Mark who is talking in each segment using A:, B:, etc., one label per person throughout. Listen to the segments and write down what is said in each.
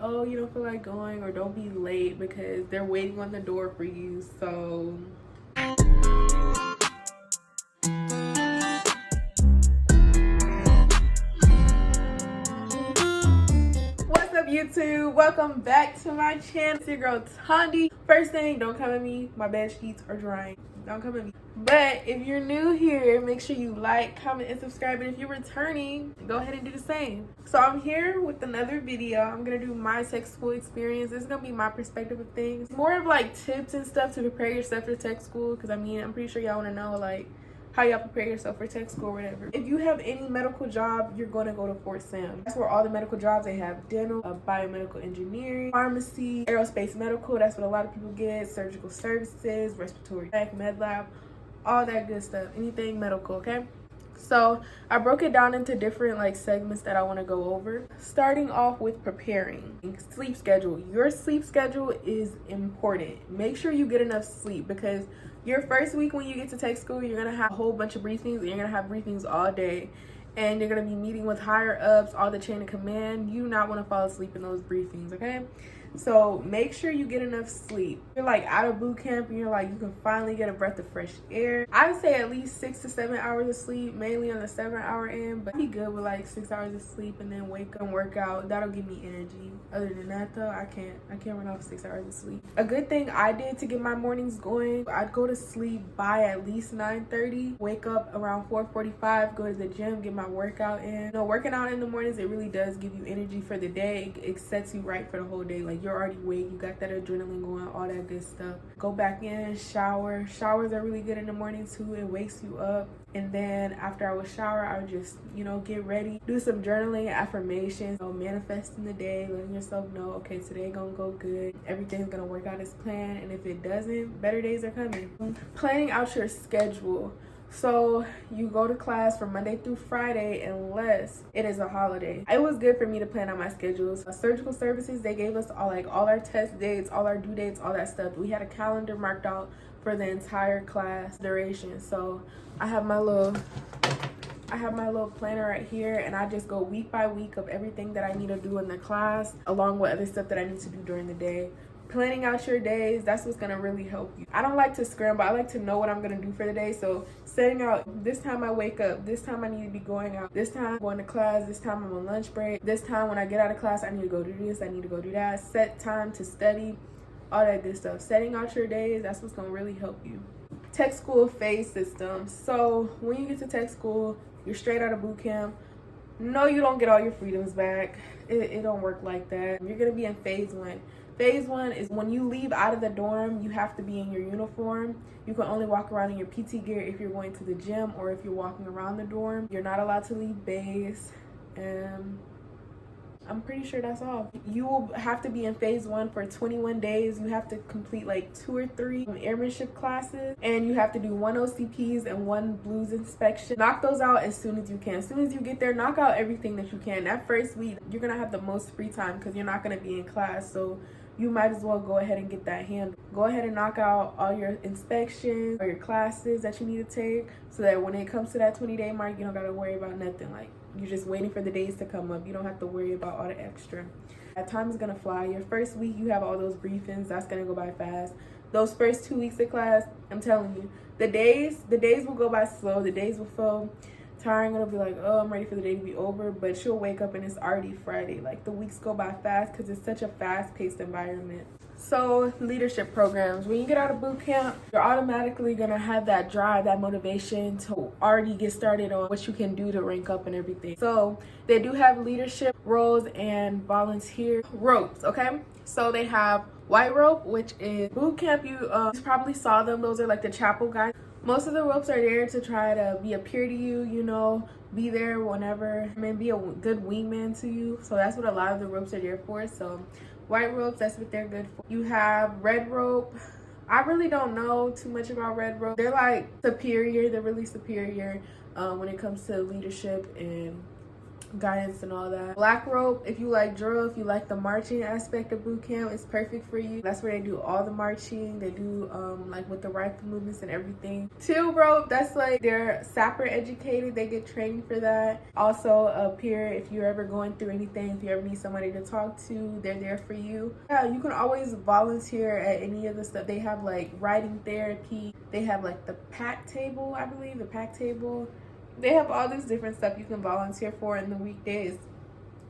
A: oh, you don't feel like going, or don't be late because they're waiting on the door for you. So what's up, YouTube? Welcome back to my channel. It's your girl Tondi. First thing, don't come at me, my bed sheets are drying. Don't come at me. But if you're new here, make sure you like, comment, and subscribe. And if you're returning, go ahead and do the same. So I'm here with another video. I'm gonna do my tech school experience. This is gonna be my perspective of things, more of like tips and stuff to prepare yourself for tech school, because I mean, I'm pretty sure y'all want to know like how y'all prepare yourself for tech school or whatever. If you have any medical job, you're going to go to Fort Sam. That's where all the medical jobs, they have dental, biomedical engineering, pharmacy, aerospace medical, that's what a lot of people get, surgical services, respiratory tech, med lab, all that good stuff, anything medical, okay? So I broke it down into different like segments that I want to go over. Starting off with preparing. Sleep schedule. Your sleep schedule is important. Make sure you get enough sleep, because your first week when you get to tech school, you're going to have a whole bunch of briefings, and you're going to have briefings all day. And you're going to be meeting with higher ups, all the chain of command. You do not want to fall asleep in those briefings, okay? So make sure you get enough sleep. You're like out of boot camp and you're like, you can finally get a breath of fresh air. I would say at least 6 to 7 hours of sleep, mainly on the 7-hour end, but be good with like 6 hours of sleep and then wake up and work out. That'll give me energy. Other than that though, I can't run off 6 hours of sleep. A good thing I did to get my mornings going, I'd go to sleep by at least 9:30, wake up around 4:45, go to the gym, get my workout in. You know, working out in the mornings, it really does give you energy for the day. It sets you right for the whole day. Like, you're already awake, you got that adrenaline going, all that good stuff. Go back in, shower. Showers are really good in the morning too. It wakes you up. And then after I would shower, I would just, you know, get ready, do some journaling, affirmations, manifesting the day, letting yourself know, okay, today gonna go good, everything's gonna work out as planned, and if it doesn't, better days are coming. Planning out your schedule. So you go to class from Monday through Friday unless it is a holiday. It was good for me to plan out my schedules. Surgical services, they gave us all our test dates, all our due dates, all that stuff. We had a calendar marked out for the entire class duration. So I have my little planner right here, and I just go week by week of everything that I need to do in the class, along with other stuff that I need to do during the day. Planning out your days, that's what's gonna really help you. I don't like to scramble. I like to know what I'm gonna do for the day. So setting out, this time I wake up, this time I need to be going out, this time I'm going to class, this time I'm on lunch break, this time when I get out of class, I need to go do this, I need to go do that. Set time to study, all that good stuff. Setting out your days, that's what's gonna really help you. Tech school phase system. So when you get to tech school, you're straight out of boot camp. No, you don't get all your freedoms back. It don't work like that. You're gonna be in phase 1. Phase 1 is when you leave out of the dorm, you have to be in your uniform. You can only walk around in your PT gear if you're going to the gym or if you're walking around the dorm. You're not allowed to leave base. I'm pretty sure that's all. You will have to be in phase 1 for 21 days. You have to complete like 2 or 3 airmanship classes, and you have to do 1 OCPs and 1 blues inspection. Knock those out as soon as you can. As soon as you get there, knock out everything that you can. That first week, you're gonna have the most free time because you're not gonna be in class. So you might as well go ahead and get that handled. Go ahead and knock out all your inspections or your classes that you need to take, so that when it comes to that 20-day mark, you don't gotta worry about nothing. Like, you're just waiting for the days to come up. You don't have to worry about all the extra. That time is gonna fly. Your first week, you have all those briefings. That's gonna go by fast. Those first 2 weeks of class, I'm telling you, the days will go by slow. The days will feel tiring. It'll be like, oh, I'm ready for the day to be over, but you'll wake up and it's already Friday. Like, the weeks go by fast because it's such a fast-paced environment. So leadership programs, when you get out of boot camp, you're automatically gonna have that drive, that motivation to already get started on what you can do to rank up and everything. So they do have leadership roles and volunteer ropes, okay? So they have white rope, which is boot camp. You probably saw them. Those are like the chapel guys. Most of the ropes are there to try to be a peer to you, you know, be there whenever, I mean, be a good wingman to you. So that's what a lot of the ropes are there for. So white ropes, that's what they're good for. You have red rope. I really don't know too much about red rope. They're like superior. They're really superior when it comes to leadership and guidance and all that. Black rope, if you like drill, if you like the marching aspect of boot camp, it's perfect for you. That's where they do all the marching. They do like with the rifle movements and everything. Teal rope, that's like they're sapper educated. They get training for that. Also up here, if you're ever going through anything, if you ever need somebody to talk to, they're there for you. Yeah, you can always volunteer at any of the stuff. They have like writing therapy. They have like the pack table, I believe, the pack table. They have all this different stuff you can volunteer for in the weekdays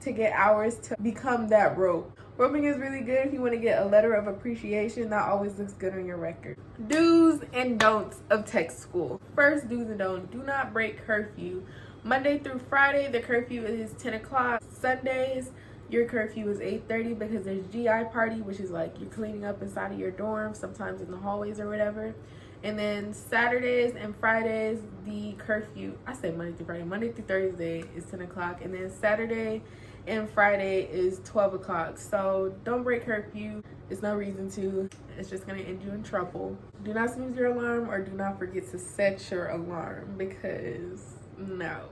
A: to get hours to become that rope. Roping is really good if you want to get a letter of appreciation. That always looks good on your record. Do's and don'ts of tech school. First, do's and don'ts. Do not break curfew. Monday through Friday, the curfew is 10 o'clock. Sundays, your curfew is 8:30 because there's GI party, which is like you're cleaning up inside of your dorm, sometimes in the hallways or whatever. And then Saturdays and Fridays, the curfew, I say Monday through Friday, Monday through Thursday is 10 o'clock. And then Saturday and Friday is 12 o'clock. So don't break curfew. There's no reason to. It's just going to end you in trouble. Do not snooze your alarm or do not forget to set your alarm because no.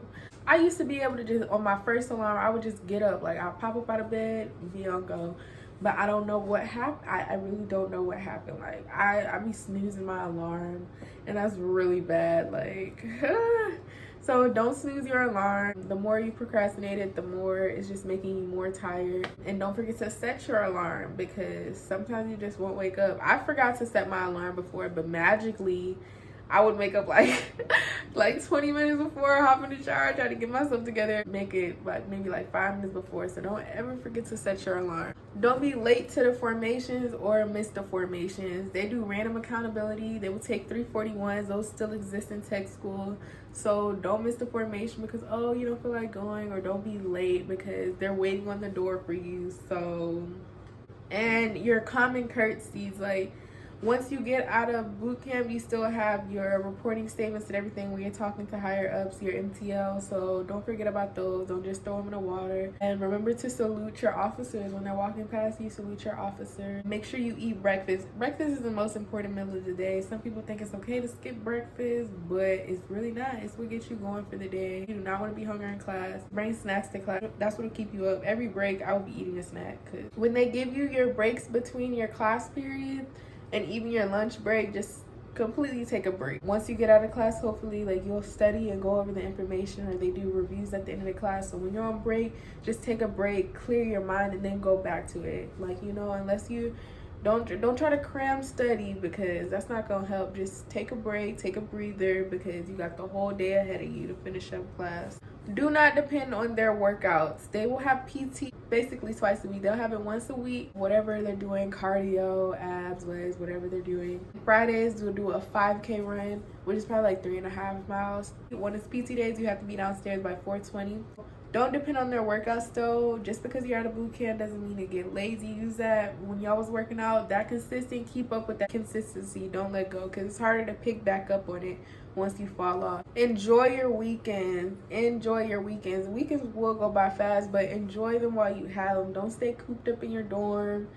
A: I used to be able to just, on my first alarm, I would just get up. Like I'll pop up out of bed, be on go. But I don't know what happened. I really don't know what happened. Like I be snoozing my alarm and that's really bad. Like so don't snooze your alarm. The more you procrastinate it, the more it's just making you more tired. And don't forget to set your alarm because sometimes you just won't wake up. I forgot to set my alarm before, but magically I would wake up like 20 minutes before, hop in the shower, try to get myself together, make it like maybe like 5 minutes before. So don't ever forget to set your alarm. Don't be late to the formations or miss the formations. They do random accountability. They will take 341s. Those still exist in tech school. So don't miss the formation because, oh, you don't feel like going, or don't be late because they're waiting on the door for you. So, and your common courtesies, like, once you get out of boot camp, you still have your reporting statements and everything when you're talking to higher ups, your MTL. So don't forget about those. Don't just throw them in the water. And remember to salute your officers when they're walking past you. Salute your officer. Make sure you eat breakfast. Breakfast is the most important meal of the day. Some people think it's okay to skip breakfast, but it's really not. It's what gets you going for the day. You do not want to be hungry in class. Bring snacks to class. That's what'll keep you up. Every break, I will be eating a snack. Cause when they give you your breaks between your class period, and even your lunch break, just completely take a break. Once you get out of class, hopefully like you'll study and go over the information, or they do reviews at the end of the class. So when you're on break, just take a break, clear your mind, and then go back to it. Like, you know, unless you don't try to cram study because that's not gonna help. Just take a break, take a breather because you got the whole day ahead of you to finish up class. Do not depend on their workouts. They will have PT basically twice a week. They'll have it once a week, whatever they're doing, cardio, abs, legs, whatever they're doing. Fridays, we'll do a 5K run, which is probably like 3.5 miles. When it's PT days, you have to be downstairs by 4:20. Don't depend on their workouts though. Just because you're out of boot camp doesn't mean to get lazy. Use that when y'all was working out, that consistent, keep up with that consistency. Don't let go because it's harder to pick back up on it once you fall off. Enjoy your weekends. Enjoy your weekends. Weekends will go by fast, but enjoy them while you have them. Don't stay cooped up in your dorm.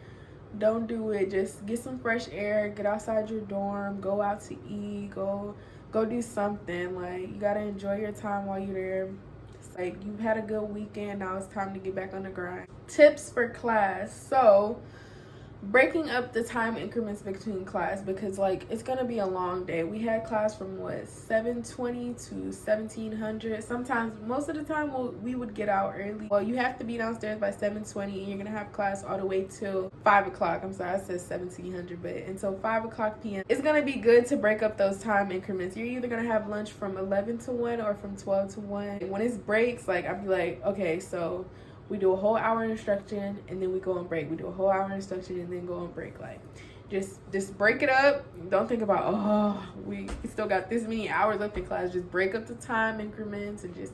A: Don't do it. Just get some fresh air. Get outside your dorm. Go out to eat. Go do something. Like, you gotta enjoy your time while you're there. It's like you've had a good weekend. Now it's time to get back on the grind. Tips for class. So breaking up the time increments between class, because like it's gonna be a long day. We had class from 7:20 to 1700. Sometimes, most of the time, we would get out early. Well, you have to be downstairs by 7:20, and you're gonna have class all the way till 5 o'clock. I'm sorry, I said 1700, but until 5 o'clock p.m. It's gonna be good to break up those time increments. You're either gonna have lunch from 11 to 1 or from 12 to 1. When it's breaks, like I'd be like, okay, so we do a whole hour instruction and then we go on break. We do a whole hour instruction and then go on break. Like, just break it up. Don't think about, oh, we still got this many hours left in class. Just break up the time increments and just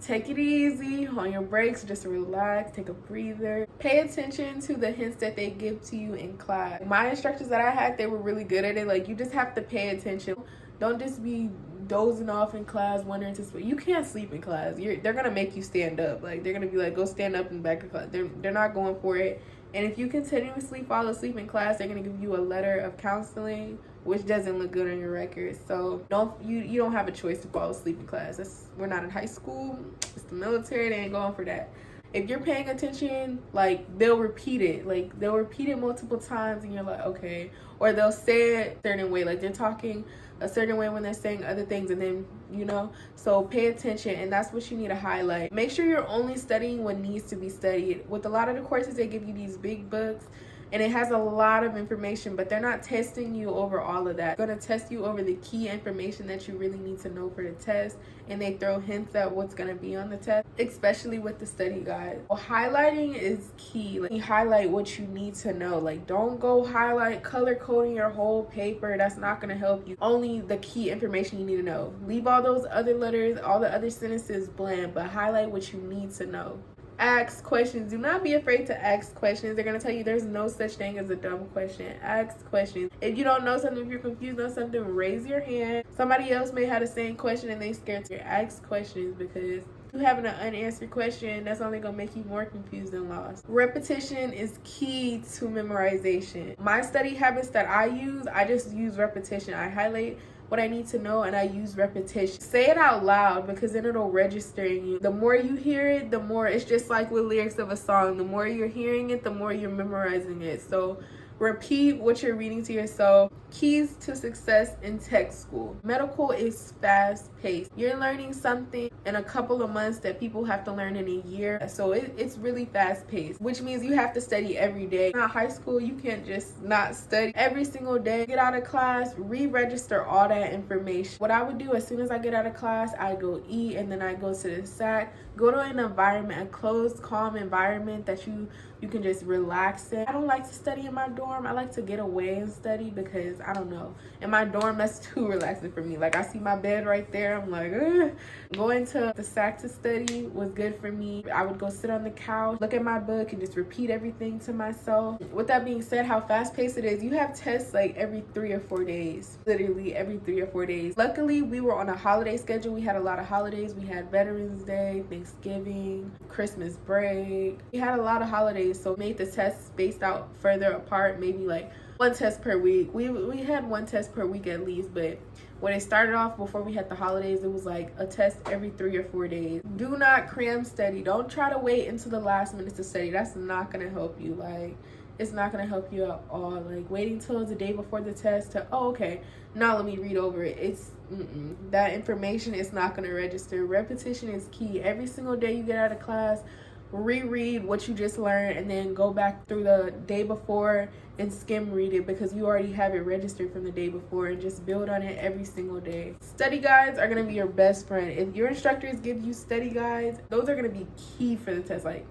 A: take it easy on your breaks. Just relax, take a breather. Pay attention to the hints that they give to you in class. My instructors that I had, they were really good at it. Like, you just have to pay attention. Don't just be dozing off in class, wondering to sleep. You can't sleep in class. They're gonna make you stand up. Like, they're gonna be like, go stand up in the back of class. They're not going for it. And if you continuously fall asleep in class, they're gonna give you a letter of counseling which doesn't look good on your record. So you don't have a choice to fall asleep in class. We're not in high school. It's the military. They ain't going for that. If you're paying attention, like, they'll repeat it. Like, they'll repeat it multiple times, and you're like, okay. Or they'll say it a certain way. Like, they're talking a certain way when they're saying other things, and then, you know. So pay attention, and that's what you need to highlight. Make sure you're only studying what needs to be studied. With a lot of the courses, they give you these big books, and it has a lot of information, but they're not testing you over all of that. They're going to test you over the key information that you really need to know for the test, and they throw hints at what's going to be on the test, especially with the study guide. Well, highlighting is key. Like, you highlight what you need to know. Like, don't go highlight color coding your whole paper. That's not going to help you. Only the key information you need to know. Leave all those other letters, all the other sentences bland, but highlight what you need to know. Ask questions. Do not be afraid to ask questions. They're going to tell you there's no such thing as a dumb question. Ask questions. If you don't know something, if you're confused on something, raise your hand. Somebody else may have the same question and they scared to ask questions, because you having an unanswered question, that's only going to make you more confused and lost. Repetition is key to memorization. My study habits that I just use repetition. I highlight what I need to know, and I use repetition. Say it out loud, because then it'll register in you. The more you hear it, the more, it's just like with lyrics of a song. The more you're hearing it, the more you're memorizing it. So repeat what you're reading to yourself. Keys to success in tech school. Medical is fast-paced. You're learning something in a couple of months that people have to learn in a year. So it's really fast-paced, which means you have to study every day. Not high school, you can't just not study every single day. Get out of class, re-register all that information. What I would do as soon as I get out of class, I go eat, and then I go to the SAC. Go to an environment, a closed, calm environment that you can just relax in. I don't like to study in my dorm. I like to get away and study, because I don't know, in my dorm, that's too relaxing for me. Like, I see my bed right there, I'm like, ugh. Going to the SAC to study was good for me. I would go sit on the couch, look at my book, and just repeat everything to myself. With that being said, how fast-paced it is, you have tests like every 3 or 4 days. Literally every 3 or 4 days. Luckily, we were on a holiday schedule. We had a lot of holidays. We had Veterans Day, Thanksgiving, Christmas break. We had a lot of holidays, so made the tests spaced out further apart, maybe like 1 test per week. We had 1 test per week at least, but when it started off, before we had the holidays, it was like a test every 3 or 4 days. Do not cram study. Don't try to wait until the last minute to study. That's not gonna help you. Like, it's not gonna help you at all. Like, waiting till the day before the test to, oh, okay, now let me read over it. It's that information is not gonna register. Repetition is key. Every single day you get out of class, reread what you just learned, and then go back through the day before and skim read it, because you already have it registered from the day before, and just build on it every single day. Study guides are going to be your best friend. If your instructors give you study guides, those are going to be key for the test. Like,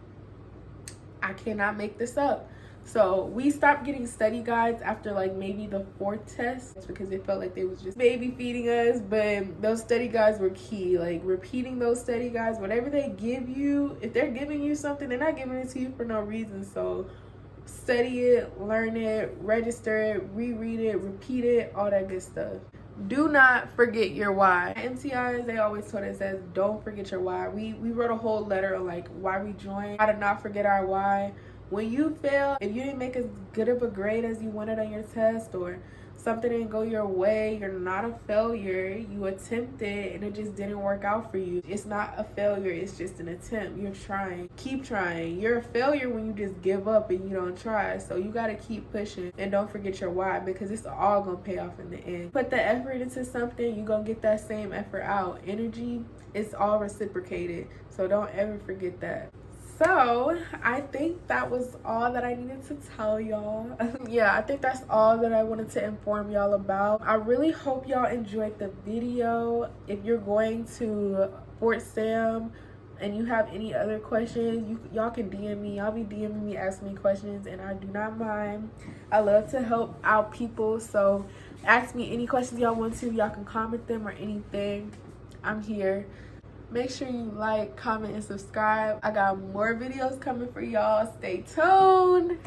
A: I cannot make this up. So we stopped getting study guides after like maybe the 4th test, because it felt like they was just baby feeding us. But those study guides were key. Like, repeating those study guides, whatever they give you, if they're giving you something, they're not giving it to you for no reason. So study it, learn it, register it, reread it, repeat it, all that good stuff. Do not forget your why. MTIs, they always told us that don't forget your why. We wrote a whole letter on like why we joined, how to not forget our why. When you fail, if you didn't make as good of a grade as you wanted on your test, or something didn't go your way, you're not a failure. You attempted and it just didn't work out for you. It's not a failure, it's just an attempt. You're trying. Keep trying. You're a failure when you just give up and you don't try. So you got to keep pushing, and don't forget your why, because it's all going to pay off in the end. Put the effort into something, you're going to get that same effort out. Energy, it's all reciprocated. So don't ever forget that. So I think that was all that I needed to tell y'all. Yeah, I think that's all that I wanted to inform y'all about. I really hope y'all enjoyed the video. If you're going to Fort Sam and you have any other questions, y'all can DM me. Y'all be DMing me, asking me questions, and I do not mind. I love to help out people, so ask me any questions y'all want to. Y'all can comment them or anything. I'm here. Make sure you like, comment, and subscribe. I got more videos coming for y'all. Stay tuned.